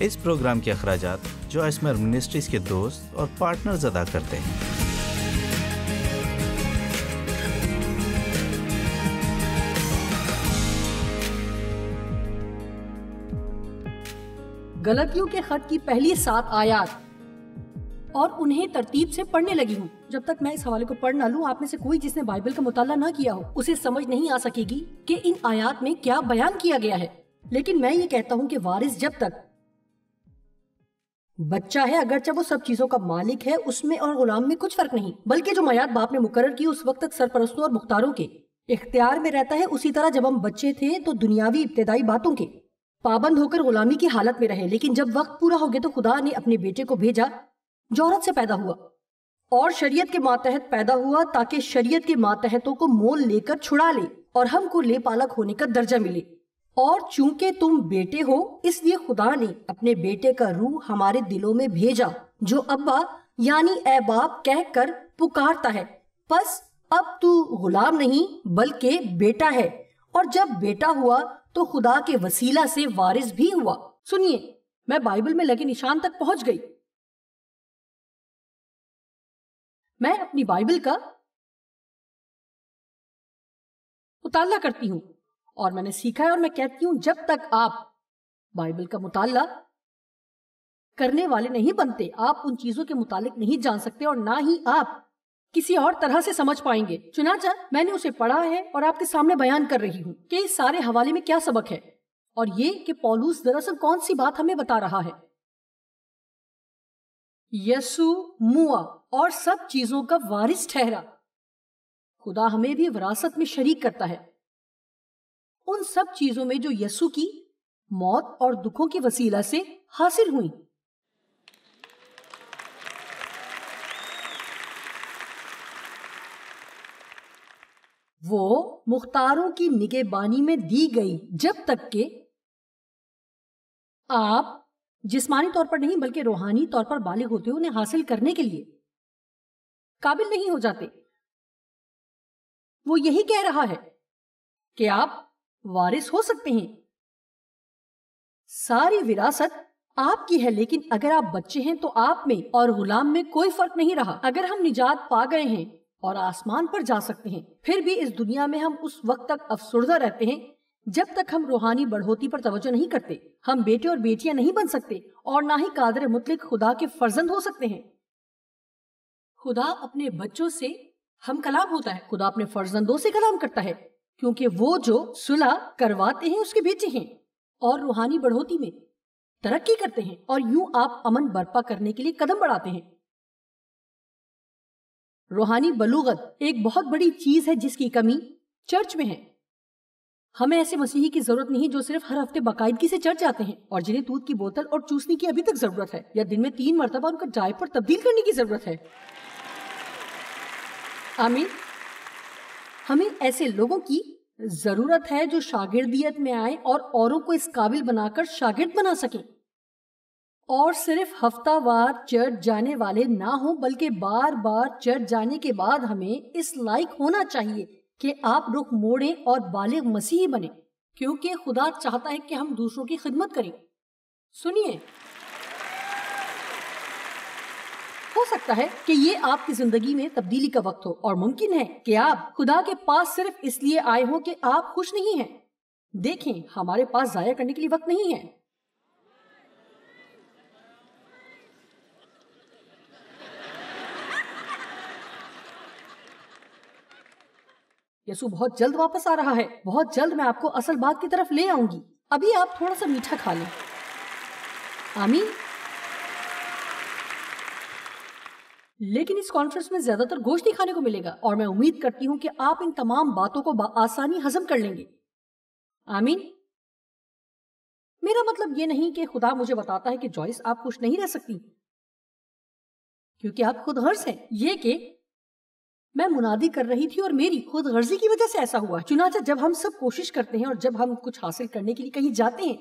اس programme کے اخراجات Joyce mayor ministries کے دوست اور پارٹنرز ادا کرتے ہیں۔ غلطیوں کے خط کی پہلی 7 آیات اور انہیں ترتیب سے پڑھنے لگی ہوں۔ جب تک میں اس حوالے کو پڑھ نہ لوں، آپ میں سے کوئی جس نے بائبل کا مطالعہ نہ کیا ہو اسے سمجھ نہیں آ سکے گی کہ ان آیات میں کیا بیان کیا گیا ہے۔ لیکن میں یہ کہتا ہوں کہ وارث جب تک بچہ ہے، اگرچہ وہ سب چیزوں کا مالک ہے، اس میں اور غلام میں کچھ فرق نہیں، بلکہ جو میعاد باپ نے مقرر کی اس وقت تک سرپرستوں اور مختاروں کے اختیار میں رہتا ہے، اسی طرح جب ہم بچے تھے تو دنیاوی ابتدائی باتوں کے پابند ہو کر غلامی کی حالت میں رہے، لیکن جب وقت پورا ہو گیا تو خدا نے اپنے بیٹے کو بھیجا جو عورت سے پیدا ہوا اور شریعت کے ماتحت پیدا ہوا تاکہ شریعت کے ماتحتوں کو مول لے کر چھڑا لے اور ہم کو لے پالک ہونے کا درجہ ملے۔ اور چونکہ تم بیٹے ہو اس لیے خدا نے اپنے بیٹے کا روح ہمارے دلوں میں بھیجا جو ابا یعنی اے باپ کہہ کر پکارتا ہے۔ پس اب تو غلام نہیں بلکہ بیٹا ہے، اور جب بیٹا ہوا تو خدا کے وسیلہ سے وارث بھی ہوا۔ سنیے، میں بائبل میں لگے نشان تک پہنچ گئی۔ میں اپنی بائبل کا مطالعہ کرتی ہوں اور میں نے سیکھا ہے، اور میں کہتی ہوں جب تک آپ بائبل کا مطالعہ کرنے والے نہیں بنتے آپ ان چیزوں کے متعلق نہیں جان سکتے، اور نہ ہی آپ کسی اور طرح سے سمجھ پائیں گے۔ چنانچہ میں نے اسے پڑھا ہے اور آپ کے سامنے بیان کر رہی ہوں کہ اس سارے حوالے میں کیا سبق ہے، اور یہ کہ پولس دراصل کون سی بات ہمیں بتا رہا ہے۔ یسوع موا اور سب چیزوں کا وارث ٹھہرا۔ خدا ہمیں بھی وراثت میں شریک کرتا ہے ان سب چیزوں میں جو یسوع کی موت اور دکھوں کے وسیلہ سے حاصل ہوئیں۔ وہ مختاروں کی نگہبانی میں دی گئی جب تک کہ آپ جسمانی طور پر نہیں بلکہ روحانی طور پر بالغ ہوتے انہیں حاصل کرنے کے لیے قابل نہیں ہو جاتے۔ وہ یہی کہہ رہا ہے کہ آپ وارث ہو سکتے ہیں، ساری وراثت آپ کی ہے، لیکن اگر آپ بچے ہیں تو آپ میں اور غلام میں کوئی فرق نہیں رہا۔ اگر ہم نجات پا گئے ہیں اور آسمان پر جا سکتے ہیں، پھر بھی اس دنیا میں ہم اس وقت تک افسردہ رہتے ہیں جب تک ہم روحانی بڑھوتی پر توجہ نہیں کرتے۔ ہم بیٹے اور بیٹیاں نہیں بن سکتے اور نہ ہی قادر مطلق خدا کے فرزند ہو سکتے ہیں۔ خدا اپنے بچوں سے ہم کلام ہوتا ہے، خدا اپنے فرزندوں سے کلام کرتا ہے، کیونکہ وہ جو صلح کرواتے ہیں اس کے بیٹے ہیں اور روحانی بڑھوتی میں ترقی کرتے ہیں، اور یوں آپ امن برپا کرنے کے لیے قدم بڑھاتے ہیں۔ روحانی بلوغت ایک بہت بڑی چیز ہے جس کی کمی چرچ میں ہے۔ ہمیں ایسے مسیحی کی ضرورت نہیں جو صرف ہر ہفتے باقاعدگی سے چرچ جاتے ہیں اور جنہیں دودھ کی بوتل اور چوسنے کی ابھی تک ضرورت ہے، یا دن میں 3 مرتبہ ان کا ڈائپر تبدیل کرنے کی ضرورت ہے۔ آمین۔ ہمیں ایسے لوگوں کی ضرورت ہے جو شاگردیت میں آئیں اور اوروں کو اس قابل بنا کر شاگرد بنا سکیں، اور صرف ہفتہ وار چرچ جانے والے نہ ہوں بلکہ بار بار چرچ جانے کے بعد ہمیں اس لائق ہونا چاہیے کہ آپ رخ موڑیں اور بالغ مسیحی بنیں، کیونکہ خدا چاہتا ہے کہ ہم دوسروں کی خدمت کریں۔ سنیے، ہو سکتا ہے کہ یہ آپ کی زندگی میں تبدیلی کا وقت ہو، اور ممکن ہے کہ آپ خدا کے پاس صرف اس لیے آئے ہوں کہ آپ خوش نہیں ہیں۔ دیکھیں، ہمارے پاس ضائع کرنے کے لیے وقت نہیں ہے۔ یسوع بہت جلد واپس آ رہا ہے، بہت جلد میں آپ کو اصل بات کی طرف لے آؤں گی۔ ابھی آپ تھوڑا سا میٹھا کھا لیں۔ آمین۔ لیکن اس کانفرنس میں زیادہ تر گوشت ہی کھانے کو ملے گا، اور میں امید کرتی ہوں کہ آپ ان تمام باتوں کو بآسانی ہضم کر لیں گے۔ آمین۔ میرا مطلب یہ نہیں کہ خدا مجھے بتاتا ہے کہ جوائس آپ خوش نہیں رہ سکتی کیونکہ آپ خود غرض ہیں۔ یہ کہ میں منادی کر رہی تھی اور میری خود غرضی کی وجہ سے ایسا ہوا۔ چنانچہ جب ہم سب کوشش کرتے ہیں اور جب ہم کچھ حاصل کرنے کے لیے کہیں جاتے ہیں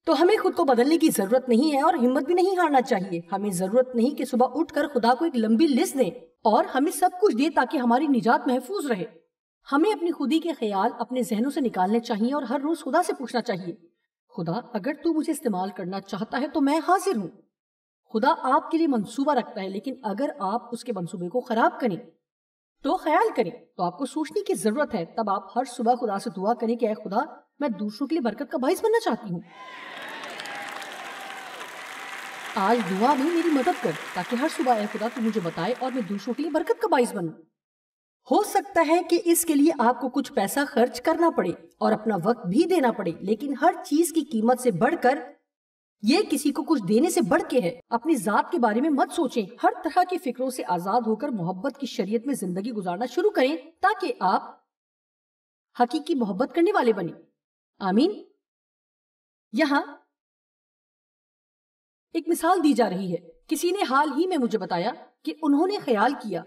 تو ہمیں خود کو بدلنے کی ضرورت نہیں ہے، اور ہمت بھی نہیں ہارنا چاہیے۔ ہمیں ضرورت نہیں کہ صبح اٹھ کر خدا کو ایک لمبی لسٹ دیں اور ہمیں سب کچھ دے تاکہ ہماری نجات محفوظ رہے۔ ہمیں اپنی خودی کے خیال اپنے ذہنوں سے نکالنے چاہیے اور ہر روز خدا سے پوچھنا چاہیے، خدا اگر تو مجھے استعمال کرنا چاہتا ہے تو میں حاضر ہوں. خدا آپ کے لیے منصوبہ رکھتا ہے، لیکن اگر آپ اس کے منصوبے کو خراب کریں تو خیال کریں تو آپ کو سوچنے کی ضرورت ہے. تب آپ ہر صبح خدا سے دعا کریں کہ اے خدا، میں دوسروں کے لیے برکت کا باعث بننا چاہتی ہوں. آج دعا میں میری مدد کر تاکہ ہر صبح اے خدا تو مجھے بتائے اور میں دوسروں کے لیے برکت کا باعث بنوں. ہو سکتا ہے کہ اس کے لیے آپ کو کچھ پیسہ خرچ کرنا پڑے اور اپنا وقت بھی دینا پڑے، لیکن ہر چیز کی قیمت سے بڑھ کر یہ کسی کو کچھ دینے سے بڑھ کے ہے. اپنی ذات کے بارے میں مت سوچیں. ہر طرح کی فکروں سے آزاد ہو کر محبت کی شریعت میں زندگی گزارنا شروع کریں تاکہ آپ حقیقی محبت کرنے والے بنیں. آمین. یہاں ایک مثال دی جا رہی ہے. کسی نے حال ہی میں مجھے بتایا کہ انہوں نے خیال کیا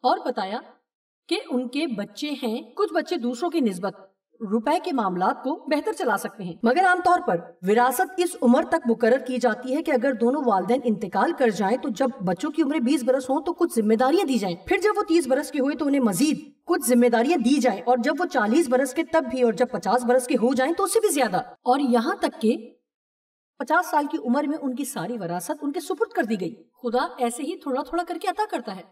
اور بتایا کہ ان کے بچے ہیں. کچھ بچے دوسروں کی نسبت روپے کے معاملات کو بہتر چلا سکتے ہیں، مگر عام طور پر وراثت اس عمر تک مقرر کی جاتی ہے کہ اگر دونوں والدین انتقال کر جائیں تو جب بچوں کی عمر 20 برس ہوں تو کچھ ذمہ داریاں دی جائیں، پھر جب وہ 30 برس کے ہوئے تو انہیں مزید کچھ ذمہ داریاں دی جائیں، اور جب وہ 40 برس کے تب بھی، اور جب 50 برس کے ہو جائیں تو اس سے بھی زیادہ، اور یہاں تک کہ 50 سال کی عمر میں ان کی ساری وراثت ان کے سپرد کر دی گئی. خدا ایسے ہی تھوڑا تھوڑا کر کے عطا کرتا ہے.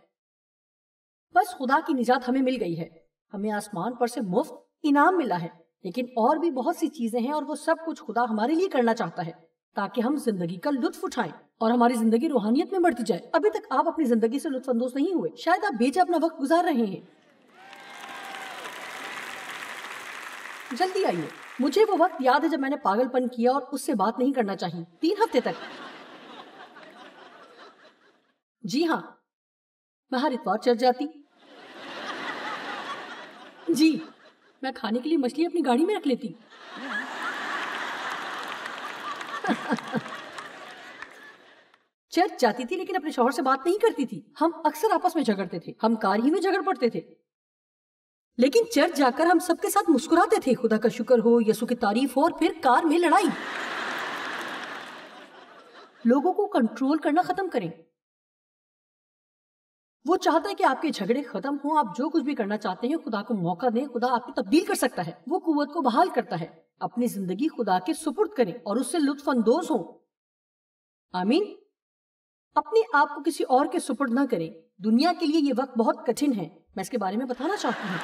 بس خدا کی نجات ہمیں مل گئی ہے. ہمیں آسمان پر سے مفت انعام ملا ہے، لیکن اور بھی بہت سی چیزیں ہیں اور وہ سب کچھ خدا ہمارے لیے کرنا چاہتا ہے تاکہ ہم زندگی کا لطف اٹھائیں اور ہماری زندگی روحانیت میں بڑھتی جائے. ابھی تک آپ اپنی زندگی سے لطف اندوز نہیں ہوئے. شاید آپ بے جا اپنا وقت گزار رہے ہیں. جلدی آئیے. مجھے وہ وقت یاد ہے جب میں نے پاگل پن کیا اور اس سے بات نہیں کرنا چاہی 3 ہفتے تک. جی ہاں، میں ہر اتوار چرچ جاتی. جی، میں کھانے کے لیے مچھلی اپنی گاڑی میں رکھ لیتی. چرچ جاتی تھی لیکن اپنے شوہر سے بات نہیں کرتی تھی. ہم اکثر آپس میں جھگڑتے تھے. ہم کار ہی میں جھگڑ پڑتے تھے، لیکن چرچ جا کر ہم سب کے ساتھ مسکراتے تھے. خدا کا شکر ہو، یسوع کی تعریف ہو، اور پھر کار میں لڑائی. لوگوں کو کنٹرول کرنا ختم کریں. وہ چاہتا ہے کہ آپ کے جھگڑے ختم ہوں. آپ جو کچھ بھی کرنا چاہتے ہیں خدا کو موقع دیں. خدا آپ کی تبدیل کر سکتا ہے. وہ قوت کو بحال کرتا ہے. اپنی زندگی خدا کے سپرد کریں اور اس سے لطف اندوز ہوں. آمین. اپنے آپ کو کسی اور کے سپرد نہ کریں. دنیا کے لیے یہ وقت بہت کٹھن ہے. میں اس کے بارے میں بتانا چاہتی ہوں.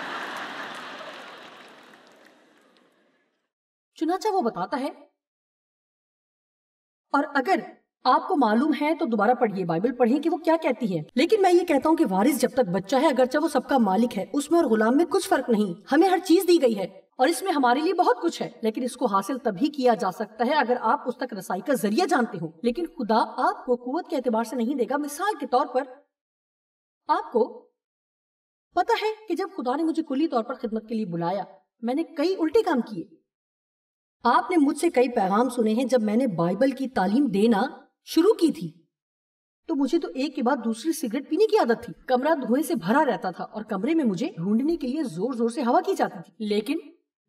چنانچہ وہ بتاتا ہے، اور اگر آپ کو معلوم ہے تو دوبارہ پڑھیے، بائبل پڑھیں کہ وہ کیا کہتی ہے. لیکن میں یہ کہتا ہوں کہ وارث جب تک بچہ ہے، اگرچہ وہ سب کا مالک ہے، اس میں اور غلام میں کچھ فرق نہیں. ہمیں ہر چیز دی گئی ہے اور اس میں ہمارے لیے بہت کچھ ہے، لیکن اس کو حاصل تبھی کیا جا سکتا ہے اگر آپ اس تک رسائی کا ذریعہ جانتے ہوں. لیکن خدا آپ کو قوت کے اعتبار سے نہیں دے گا. مثال کے طور پر آپ کو پتا ہے کہ جب خدا نے مجھے کلی طور پر خدمت کے لیے بلایا، میں نے کئی الٹے کام کیے. آپ نے مجھ سے کئی پیغام سنے ہیں. جب میں نے بائبل کی تعلیم دینا شروع کی تھی تو مجھے تو ایک کے بعد دوسری سگریٹ پینے کی عادت تھی. کمرہ دھوئیں سے بھرا رہتا تھا اور کمرے میں مجھے ڈھونڈنے کے لیے زور زور سے ہوا کی جاتی تھی. لیکن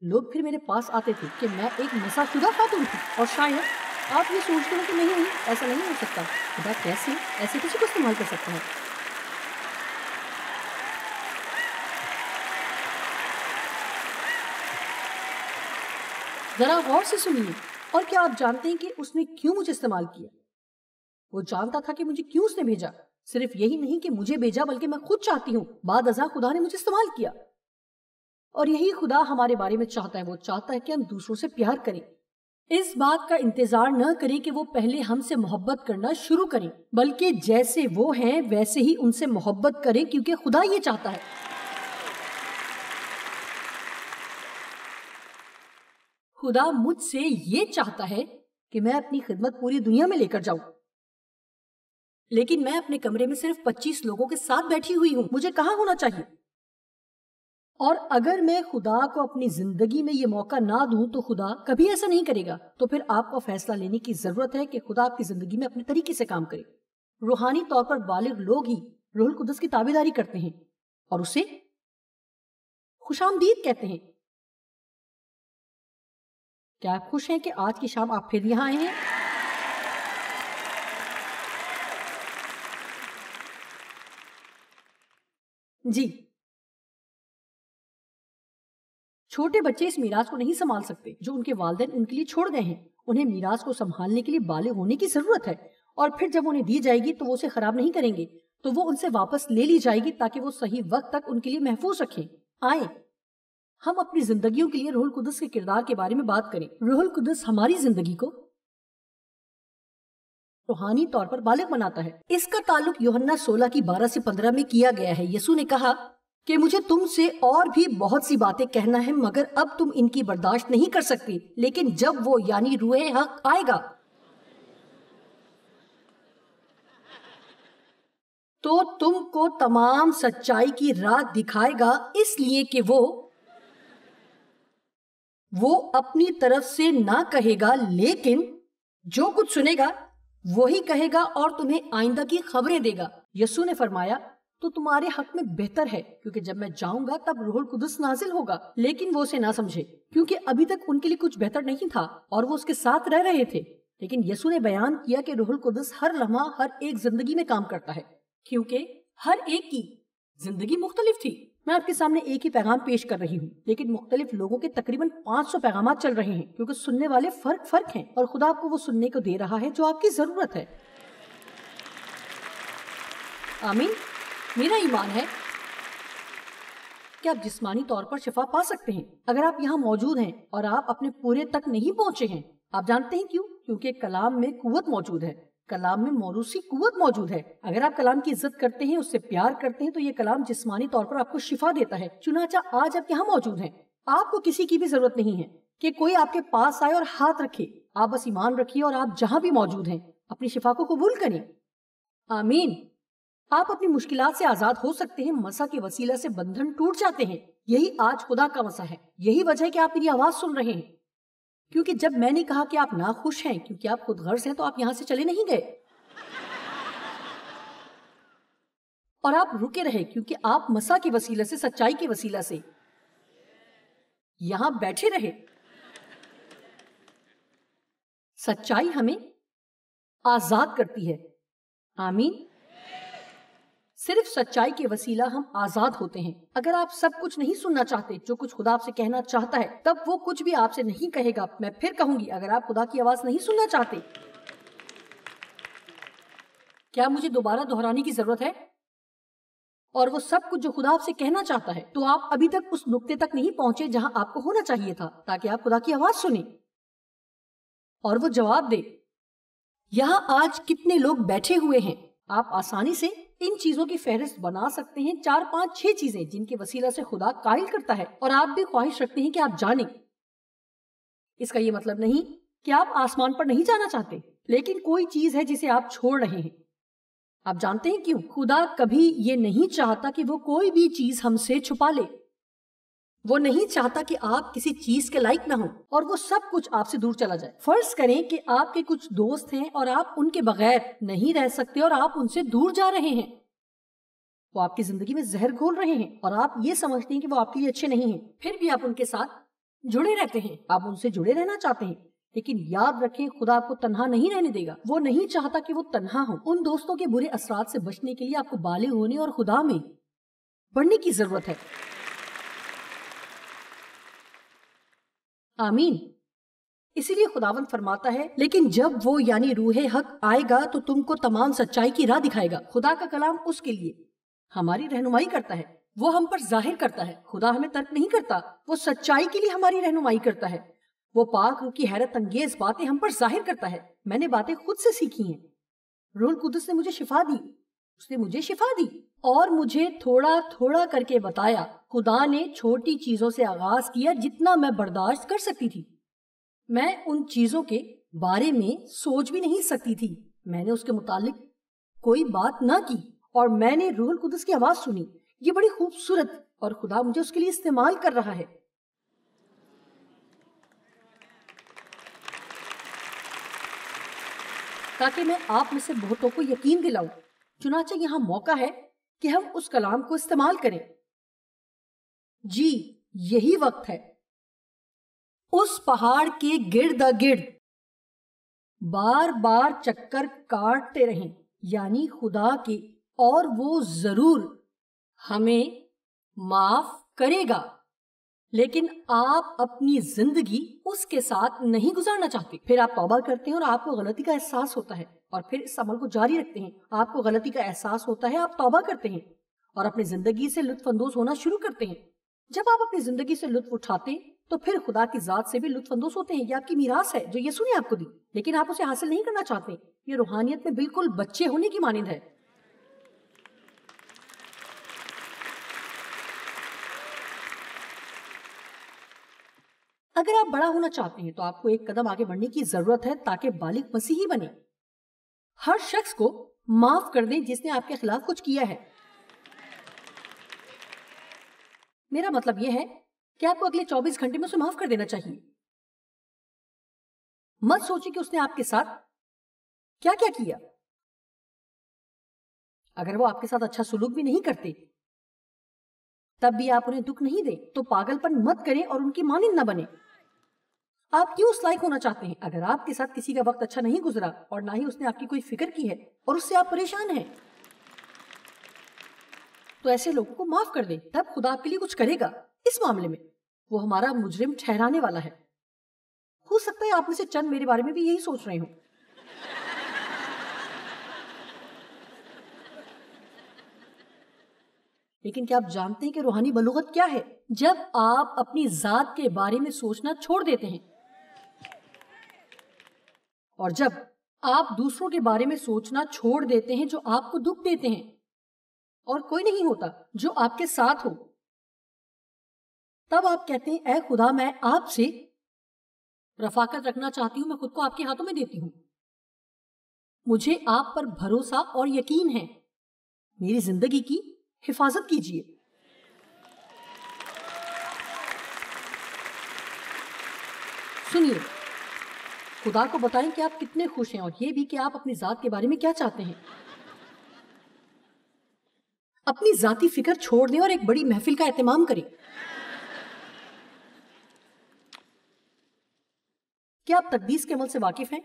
لوگ پھر میرے پاس آتے تھے کہ میں ایک نشہ شدہ خاتون تھی. اور شاید آپ یہ سوچتے ہیں کہ نہیں، ایسا نہیں ہو سکتا. خدا کیسے ایسے کسی کو استعمال کر سکتا ہے؟ ذرا غور سے سنیے. اور کیا آپ جانتے ہیں کہ اس نے کیوں مجھے استعمال کیا؟ وہ جانتا تھا کہ مجھے کیوں اس نے بھیجا. صرف یہی نہیں کہ مجھے بھیجا، بلکہ میں خود چاہتی ہوں. بعد ازاں خدا نے مجھے استعمال کیا. اور یہی خدا ہمارے بارے میں چاہتا ہے. وہ چاہتا ہے کہ ہم دوسروں سے پیار کریں. اس بات کا انتظار نہ کریں کہ وہ پہلے ہم سے محبت کرنا شروع کریں، بلکہ جیسے وہ ہیں ویسے ہی ان سے محبت کریں، کیونکہ خدا یہ چاہتا ہے. خدا مجھ سے یہ چاہتا ہے کہ میں اپنی خدمت پوری دنیا میں لے کر جاؤں، لیکن میں اپنے کمرے میں صرف 25 لوگوں کے ساتھ بیٹھی ہوئی ہوں. مجھے کہاں ہونا چاہیے؟ اور اگر میں خدا کو اپنی زندگی میں یہ موقع نہ دوں تو خدا کبھی ایسا نہیں کرے گا. تو پھر آپ کو فیصلہ لینے کی ضرورت ہے کہ خدا آپ کی زندگی میں اپنے طریقے سے کام کرے. روحانی طور پر بالغ لوگ ہی روح القدس کی تابعداری کرتے ہیں اور اسے خوش آمدید کہتے ہیں. کیا آپ خوش ہیں کہ آج کی شام آپ پھر یہاں آئے ہیں؟ جی، چھوٹے بچے اس میراث کو نہیں سنبھال سکتے جو ان کے والدین ان کے لیے چھوڑ گئے ہیں۔ انہیں میراث کو سنبھالنے کے لیے بالغ ہونے کی ضرورت ہے، اور پھر جب انہیں دی جائے گی تو وہ اسے خراب نہیں کریں گے، تو وہ ان سے واپس لے لی جائے گی تاکہ وہ صحیح وقت تک ان کے لیے محفوظ رکھیں۔ آئیں ہم اپنی زندگیوں کے لیے روح القدس کے کردار کے بارے میں بات کریں۔ روح القدس ہماری زندگی کو روحانی طور پر بالغ بناتا ہے۔ اس کا تعلق یوحنا 16 کی 12 سے 15 میں کیا گیا ہے۔ یسوع نے کہا کہ مجھے تم سے اور بھی بہت سی باتیں کہنا ہے، مگر اب تم ان کی برداشت نہیں کر سکتی، لیکن جب وہ یعنی روح حق آئے گا تو تم کو تمام سچائی کی راہ دکھائے گا، اس لیے کہ وہ اپنی طرف سے نہ کہے گا، لیکن جو کچھ سنے گا وہی کہے گا اور تمہیں آئندہ کی خبریں دے گا۔ یسوع نے فرمایا تو تمہارے حق میں بہتر ہے، کیونکہ جب میں جاؤں گا تب روح القدس نازل ہوگا، لیکن وہ اسے نہ سمجھے کیونکہ ابھی تک ان کے لیے کچھ بہتر نہیں تھا اور وہ اس کے ساتھ رہ رہے تھے۔ لیکن یسوع نے بیان کیا کہ روح القدس ہر لمحہ ہر ایک زندگی میں کام کرتا ہے، کیونکہ ہر ایک کی زندگی مختلف تھی۔ میں آپ کے سامنے ایک ہی پیغام پیش کر رہی ہوں، لیکن مختلف لوگوں کے تقریباً 500 پیغامات چل رہے ہیں، کیونکہ سننے والے فرق ہیں، اور خدا آپ کو وہ سننے کو دے رہا ہے جو آپ کی ضرورت ہے۔ آمین۔ میرا ایمان ہے کہ آپ جسمانی طور پر شفا پا سکتے ہیں اگر آپ یہاں موجود ہیں اور آپ اپنے پورے تک نہیں پہنچے ہیں۔ آپ جانتے ہیں کیوں؟ کیونکہ کلام میں قوت موجود ہے، کلام میں موروثی قوت موجود ہے۔ اگر آپ کلام کی عزت کرتے ہیں، اس سے پیار کرتے ہیں، تو یہ کلام جسمانی طور پر آپ کو شفا دیتا ہے۔ چنانچہ آج آپ یہاں موجود ہیں، آپ کو کسی کی بھی ضرورت نہیں ہے کہ کوئی آپ کے پاس آئے اور ہاتھ رکھے۔ آپ بس ایمان رکھیے اور آپ جہاں بھی موجود ہیں اپنی شفا کو قبول کریں۔ آمین۔ آپ اپنی مشکلات سے آزاد ہو سکتے ہیں، مسا کے وسیلہ سے بندھن ٹوٹ جاتے ہیں۔ یہی آج خدا کا مسا ہے، یہی وجہ ہے کہ آپ میری آواز سن رہے ہیں، کیونکہ جب میں نے کہا کہ آپ ناخوش ہیں کیونکہ آپ خود غرض ہیں، تو آپ یہاں سے چلے نہیں گئے اور آپ رکے رہے، کیونکہ آپ مسا کے وسیلہ سے، سچائی کے وسیلہ سے یہاں بیٹھے رہے۔ سچائی ہمیں آزاد کرتی ہے۔ آمین۔ صرف سچائی کے وسیلہ ہم آزاد ہوتے ہیں۔ اگر آپ سب کچھ نہیں سننا چاہتے جو کچھ خدا آپ سے کہنا چاہتا ہے، تب وہ کچھ بھی آپ سے نہیں کہے گا۔ میں پھر کہوں گی، اگر آپ خدا کی آواز نہیں سننا چاہتے، کیا مجھے دوبارہ دہرانے کی ضرورت ہے؟ اور وہ سب کچھ جو خدا آپ سے کہنا چاہتا ہے، تو آپ ابھی تک اس نقطے تک نہیں پہنچے جہاں آپ کو ہونا چاہیے تھا، تاکہ آپ خدا کی آواز سنیں اور وہ جواب دے۔ یہاں آج کتنے لوگ بیٹھے ہوئے ہیں؟ آپ آسانی سے ان چیزوں کی فہرست بنا سکتے ہیں، 4 5 6 چیزیں جن کے وسیلہ سے خدا قائل کرتا ہے، اور آپ بھی خواہش رکھتے ہیں کہ آپ جانیں۔ اس کا یہ مطلب نہیں کہ آپ آسمان پر نہیں جانا چاہتے، لیکن کوئی چیز ہے جسے آپ چھوڑ رہے ہیں۔ آپ جانتے ہیں کیوں؟ خدا کبھی یہ نہیں چاہتا کہ وہ کوئی بھی چیز ہم سے چھپا لے۔ وہ نہیں چاہتا کہ آپ کسی چیز کے لائق نہ ہوں اور وہ سب کچھ آپ سے دور چلا جائے۔ فرض کریں کہ آپ کے کچھ دوست ہیں اور آپ ان کے بغیر نہیں رہ سکتے اور آپ ان سے دور جا رہے ہیں۔ وہ آپ کی زندگی میں زہر گھول رہے ہیں اور آپ یہ سمجھتے ہیں کہ وہ آپ کے لیے اچھے نہیں ہیں، پھر بھی آپ ان کے ساتھ جڑے رہتے ہیں۔ آپ ان سے جڑے رہنا چاہتے ہیں، لیکن یاد رکھیں خدا آپ کو تنہا نہیں رہنے دے گا۔ وہ نہیں چاہتا کہ وہ تنہا ہوں۔ ان دوستوں کے برے اثرات سے بچنے کے لیے آپ کو بالغ ہونے اور خدا میں بڑھنے کی ضرورت ہے۔ آمین۔ اسی لیے خداوند فرماتا ہے، لیکن جب وہ یعنی روح حق آئے گا تو تم کو تمام سچائی کی راہ دکھائے گا۔ خدا کا کلام اس کے لیے ہماری رہنمائی کرتا ہے، وہ ہم پر ظاہر کرتا ہے۔ خدا ہمیں ترک نہیں کرتا، وہ سچائی کے لیے ہماری رہنمائی کرتا ہے۔ وہ پاک روح کی حیرت انگیز باتیں ہم پر ظاہر کرتا ہے۔ میں نے باتیں خود سے سیکھی ہیں۔ روح القدس نے مجھے شفا دی، اس نے مجھے شفا دی اور مجھے تھوڑا تھوڑا کر کے بتایا۔ خدا نے چھوٹی چیزوں سے آغاز کیا جتنا میں برداشت کر سکتی تھی۔ میں ان چیزوں کے بارے میں سوچ بھی نہیں سکتی تھی۔ میں نے اس کے متعلق کوئی بات نہ کی اور میں نے روح القدس کی آواز سنی۔ یہ بڑی خوبصورت، اور خدا مجھے اس کے لیے استعمال کر رہا ہے۔ تاکہ میں آپ میں سے بہتوں کو یقین دلاؤں۔ چنانچہ یہاں موقع ہے کہ ہم اس کلام کو استعمال کریں۔ جی یہی وقت ہے۔ اس پہاڑ کے گرد گرد بار بار چکر کاٹتے رہیں، یعنی خدا کے، اور وہ ضرور ہمیں معاف کرے گا۔ لیکن آپ اپنی زندگی اس کے ساتھ نہیں گزارنا چاہتے. پھر آپ توبہ کرتے ہیں اور آپ کو غلطی کا احساس ہوتا ہے اور پھر اس عمل کو جاری رکھتے ہیں. آپ کو غلطی کا احساس ہوتا ہے, آپ توبہ کرتے ہیں اور اپنی زندگی سے لطف اندوز ہونا شروع کرتے ہیں. جب آپ اپنی زندگی سے لطف اٹھاتے ہیں تو پھر خدا کی ذات سے بھی لطف اندوز ہوتے ہیں. یہ آپ کی میراث ہے جو یسوع نے آپ کو دی, لیکن آپ اسے حاصل نہیں کرنا چاہتے. یہ روحانیت میں بالکل بچے ہونے کی مانند ہے. اگر آپ بڑا ہونا چاہتے ہیں تو آپ کو ایک قدم آگے بڑھنے کی ضرورت ہے تاکہ بالغ مسیحی بنے. ہر شخص کو معاف کر دیں جس نے آپ کے خلاف کچھ کیا ہے. میرا مطلب یہ ہے کہ آپ کو اگلے 24 گھنٹے میں اسے معاف کر دینا چاہیے. مت سوچیں کہ اس نے آپ کے ساتھ کیا کیا کیا. اگر وہ آپ کے ساتھ اچھا سلوک بھی نہیں کرتے تب بھی آپ انہیں دکھ نہیں دیں. تو پاگل پن مت کریں اور ان کی مانند نہ بنیں. آپ کیوں اس لائق ہونا چاہتے ہیں؟ اگر آپ کے ساتھ کسی کا وقت اچھا نہیں گزرا اور نہ ہی اس نے آپ کی کوئی فکر کی ہے اور اس سے آپ پریشان ہیں تو ایسے لوگوں کو معاف کر دیں. تب خدا آپ کے لیے کچھ کرے گا. اس معاملے میں وہ ہمارا مجرم ٹھہرانے والا ہے. ہو سکتا ہے آپ میں سے چند میرے بارے میں بھی یہی سوچ رہے ہوں. لیکن کیا آپ جانتے ہیں کہ روحانی بلوغت کیا ہے؟ جب آپ اپنی ذات کے بارے میں سوچنا چھوڑ دیتے ہیں اور جب آپ دوسروں کے بارے میں سوچنا چھوڑ دیتے ہیں جو آپ کو دکھ دیتے ہیں اور کوئی نہیں ہوتا جو آپ کے ساتھ ہو, تب آپ کہتے ہیں اے خدا میں آپ سے رفاقت رکھنا چاہتی ہوں, میں خود کو آپ کے ہاتھوں میں دیتی ہوں. مجھے آپ پر بھروسہ اور یقین ہے. میری زندگی کی حفاظت کیجیے. سنیے, خدا کو بتائیں کہ آپ کتنے خوش ہیں اور یہ بھی کہ آپ اپنی ذات کے بارے میں کیا چاہتے ہیں. اپنی ذاتی فکر چھوڑ دیں اور ایک بڑی محفل کا اہتمام کریں. کیا آپ تقدیس کے عمل سے واقف ہیں؟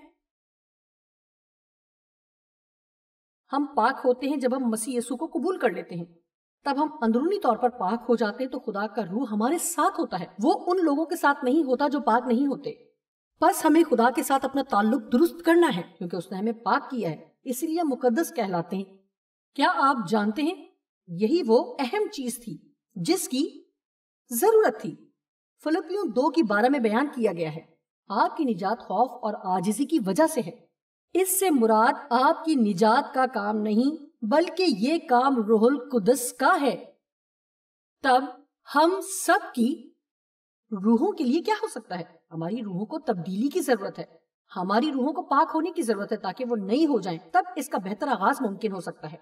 ہم پاک ہوتے ہیں جب ہم مسیح یسوع کو قبول کر لیتے ہیں. تب ہم اندرونی طور پر پاک ہو جاتے ہیں تو خدا کا روح ہمارے ساتھ ہوتا ہے. وہ ان لوگوں کے ساتھ نہیں ہوتا جو پاک نہیں ہوتے. بس ہمیں خدا کے ساتھ اپنا تعلق درست کرنا ہے کیونکہ اس نے ہمیں پاک کیا ہے, اسی لیے مقدس کہلاتے ہیں. کیا آپ جانتے ہیں یہی وہ اہم چیز تھی جس کی ضرورت تھی. فلپیوں 2:12 میں بیان کیا گیا ہے, آپ کی نجات خوف اور عاجزی کی وجہ سے ہے. اس سے مراد آپ کی نجات کا کام نہیں بلکہ یہ کام روح القدس کا ہے. تب ہم سب کی روحوں کے لیے کیا ہو سکتا ہے؟ ہماری روحوں کو تبدیلی کی ضرورت ہے. ہماری روحوں کو پاک ہونے کی ضرورت ہے تاکہ وہ نئی ہو جائیں. تب اس کا بہتر آغاز ممکن ہو سکتا ہے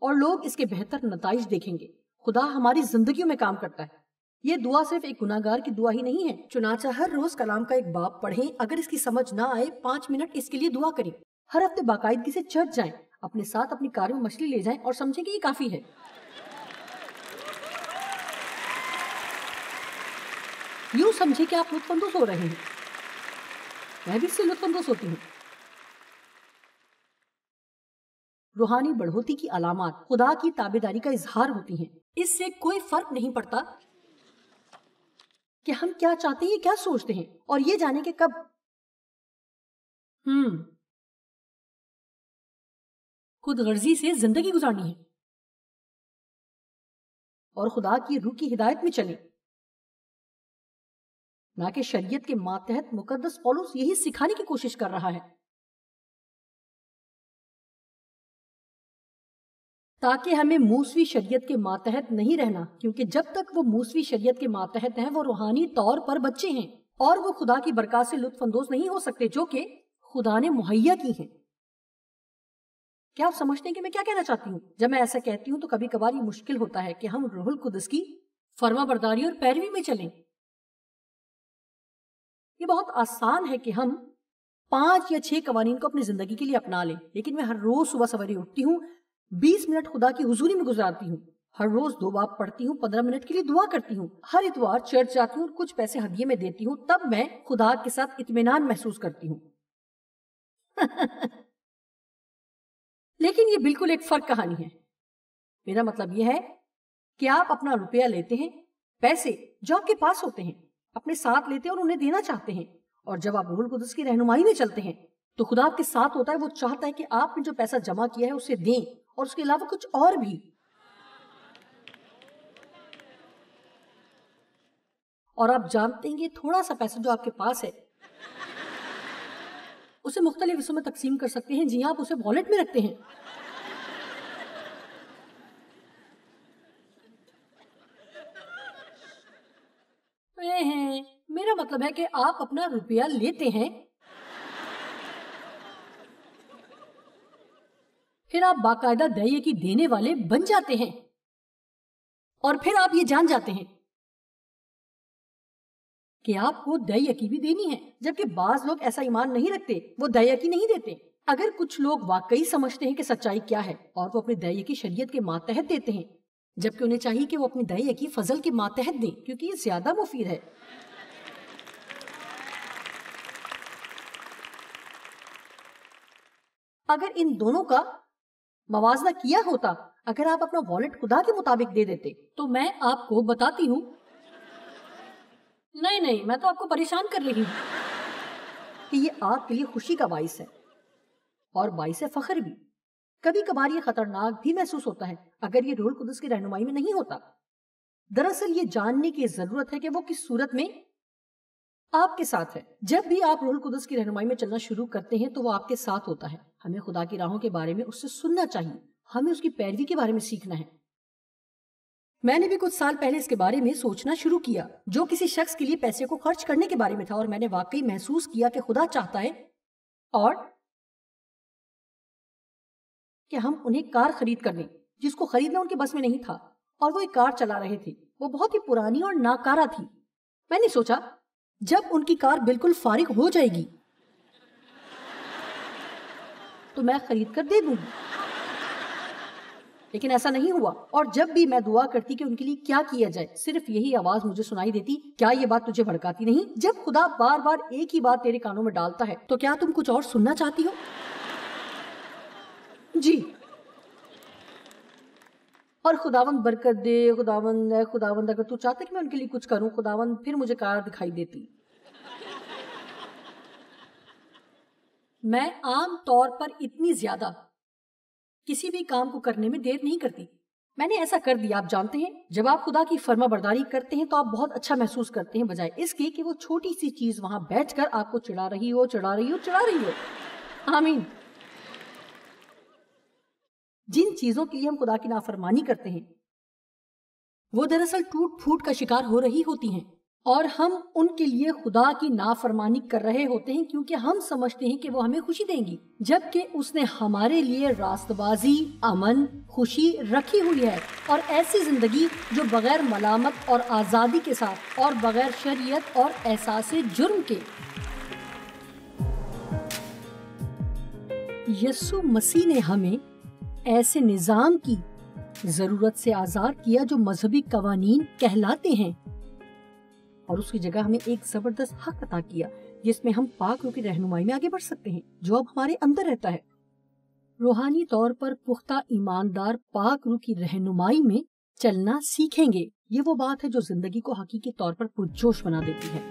اور لوگ اس کے بہتر نتائج دیکھیں گے. خدا ہماری زندگیوں میں کام کرتا ہے. یہ دعا صرف ایک گناہگار کی دعا ہی نہیں ہے. چنانچہ ہر روز کلام کا ایک باب پڑھیں. اگر اس کی سمجھ نہ آئے 5 منٹ اس کے لیے دعا کریں. ہر ہفتے باقاعدگی سے چرچ جائیں. اپنے ساتھ اپنی کار میں مچھلی لے جائیں اور سمجھیں کہ یہ کافی ہے. یوں سمجھے کہ آپ لطف اندوز ہو رہے ہیں. میں بھی اس سے لطف اندوز ہوتی ہوں. روحانی بڑھوتی کی علامات خدا کی تابعداری کا اظہار ہوتی ہیں. اس سے کوئی فرق نہیں پڑتا کہ ہم کیا چاہتے ہیں, کیا سوچتے ہیں, اور یہ جانے کہ کب خود غرضی سے زندگی گزارنی ہے اور خدا کی روح کی ہدایت میں چلیں, نہ کہ شریعت کے ماتحت. مقدس پولس یہی سکھانے کی کوشش کر رہا ہے تاکہ ہمیں موسوی شریعت کے ماتحت نہیں رہنا, کیونکہ جب تک وہ موسوی شریعت کے ماتحت ہیں وہ روحانی طور پر بچے ہیں اور وہ خدا کی برکات سے لطف اندوز نہیں ہو سکتے جو کہ خدا نے مہیا کی ہیں. کیا آپ سمجھتے ہیں کہ میں کیا کہنا چاہتی ہوں؟ جب میں ایسا کہتی ہوں تو کبھی کبھار یہ مشکل ہوتا ہے کہ ہم روح القدس کی فرما برداری اور پیروی میں چلیں. یہ بہت آسان ہے کہ ہم 5 یا 6 قوانین کو اپنی زندگی کے لیے اپنا لیں, لیکن میں ہر روز صبح سویرے اٹھتی ہوں, 20 منٹ خدا کی حضوری میں گزارتی ہوں, ہر روز 2 باب پڑھتی ہوں, 15 منٹ کے لیے دعا کرتی ہوں, ہر اتوار چرچ جاتی ہوں اور کچھ پیسے ہدیے میں دیتی ہوں. تب میں خدا کے ساتھ اطمینان محسوس کرتی ہوں. لیکن یہ بالکل ایک فرق کہانی ہے. میرا مطلب یہ ہے کہ آپ اپنا روپیہ لیتے ہیں, پیسے جو آپ کے پاس ہوتے ہیں اپنے ساتھ لیتے ہیں اور انہیں دینا چاہتے ہیں، اور جب آپ روح القدس کی رہنمائی میں چلتے ہیں تو خدا آپ کے ساتھ ہوتا ہے. وہ چاہتا ہے کہ آپ نے جو پیسہ جمع کیا ہے اسے دیں، اور اس کے علاوہ کچھ اور بھی. اور آپ جانتے ہیں کہ تھوڑا سا پیسہ جو آپ کے پاس ہے اسے مختلف حصوں میں تقسیم کر سکتے ہیں. جی آپ اسے والیٹ میں رکھتے ہیں. میرا مطلب ہے کہ آپ اپنا روپیہ لیتے ہیں، پھر آپ باقاعدہ دہیے کی دینے والے بن جاتے ہیں، اور پھر آپ یہ جان جاتے ہیں کہ آپ کو دہیے کی بھی دینی ہے. جبکہ بعض لوگ ایسا ایمان نہیں رکھتے، وہ دہیے کی نہیں دیتے. اگر کچھ لوگ واقعی سمجھتے ہیں کہ سچائی کیا ہے اور وہ اپنے دہیے کی شریعت کے ماتحت دیتے ہیں، جبکہ انہیں چاہیے کہ وہ اپنی دہیے کی فضل کے ماتحت دیں، کیونکہ یہ زیادہ مفید ہے. اگر ان دونوں کا موازنہ کیا ہوتا، اگر آپ اپنا والیٹ خدا کے مطابق دے دیتے، تو میں آپ کو بتاتی ہوں، نہیں میں تو آپ کو پریشان کر رہی ہوں کہ یہ آپ کے لیے خوشی کا باعث ہے اور باعث فخر بھی. کبھی کبھار یہ خطرناک بھی محسوس ہوتا ہے اگر یہ روح القدس کی رہنمائی میں نہیں ہوتا. دراصل یہ جاننے کی ضرورت ہے کہ وہ کس صورت میں آپ کے ساتھ ہے. جب بھی آپ روح القدس کی رہنمائی میں چلنا شروع کرتے ہیں تو وہ آپ کے ساتھ ہوتا ہے. ہمیں خدا کی راہوں کے بارے میں اس سے سننا چاہیے، ہمیں اس کی پیروی کے بارے میں سیکھنا ہے. میں نے بھی کچھ سال پہلے اس کے بارے میں سوچنا شروع کیا، جو کسی شخص کے لیے پیسے کو خرچ کرنے کے بارے میں تھا، اور میں نے واقعی محسوس کیا کہ خدا چاہتا ہے اور کہ ہم انہیں کار خرید کر دیں، جس کو خریدنا ان کے بس میں نہیں تھا، اور وہ ایک کار چلا رہے تھے. وہ بہت ہی پرانی اور ناکارہ تھی. میں نے سوچا جب ان کی کار بالکل فارغ ہو جائے گی تو میں خرید کر دے دوں گی. لیکن ایسا نہیں ہوا، اور جب بھی میں دعا کرتی کہ ان کے لیے کیا کیا جائے، صرف یہی آواز مجھے سنائی دیتی، کیا یہ بات تجھے بھڑکاتی نہیں؟ جب خدا بار بار ایک ہی بات تیرے کانوں میں ڈالتا ہے تو کیا تم کچھ اور سننا چاہتی ہو؟ جی. اور خداوند برکت دے، خداوند اگر تو چاہتا کہ میں ان کے لیے کچھ کروں خداوند، پھر مجھے کار دکھائی دیتی. میں عام طور پر اتنی زیادہ کسی بھی کام کو کرنے میں دیر نہیں کرتی. میں نے ایسا کر دیا. آپ جانتے ہیں جب آپ خدا کی فرما برداری کرتے ہیں تو آپ بہت اچھا محسوس کرتے ہیں، بجائے اس کے کہ وہ چھوٹی سی چیز وہاں بیٹھ کر آپ کو چڑھا رہی ہو. آمین. جن چیزوں کے لیے ہم خدا کی نافرمانی کرتے ہیں وہ دراصل ٹوٹ پھوٹ کا شکار ہو رہی ہوتی ہیں، اور ہم ان کے لیے خدا کی نافرمانی کر رہے ہوتے ہیں کیونکہ ہم سمجھتے ہیں کہ وہ ہمیں خوشی دیں گی، جبکہ اس نے ہمارے لیے راست بازی، امن، خوشی رکھی ہوئی ہے، اور ایسی زندگی جو بغیر ملامت اور آزادی کے ساتھ اور بغیر شریعت اور احساس جرم کے. یسوع مسیح نے ہمیں ایسے نظام کی ضرورت سے آزاد کیا جو مذہبی قوانین کہلاتے ہیں، اور اس کی جگہ ہمیں ایک زبردست حق عطا کیا جس میں ہم پاک روح کی رہنمائی میں آگے بڑھ سکتے ہیں، جو اب ہمارے اندر رہتا ہے. روحانی طور پر پختہ ایماندار پاک روح کی رہنمائی میں چلنا سیکھیں گے. یہ وہ بات ہے جو زندگی کو حقیقی طور پر پرجوش بنا دیتی ہے.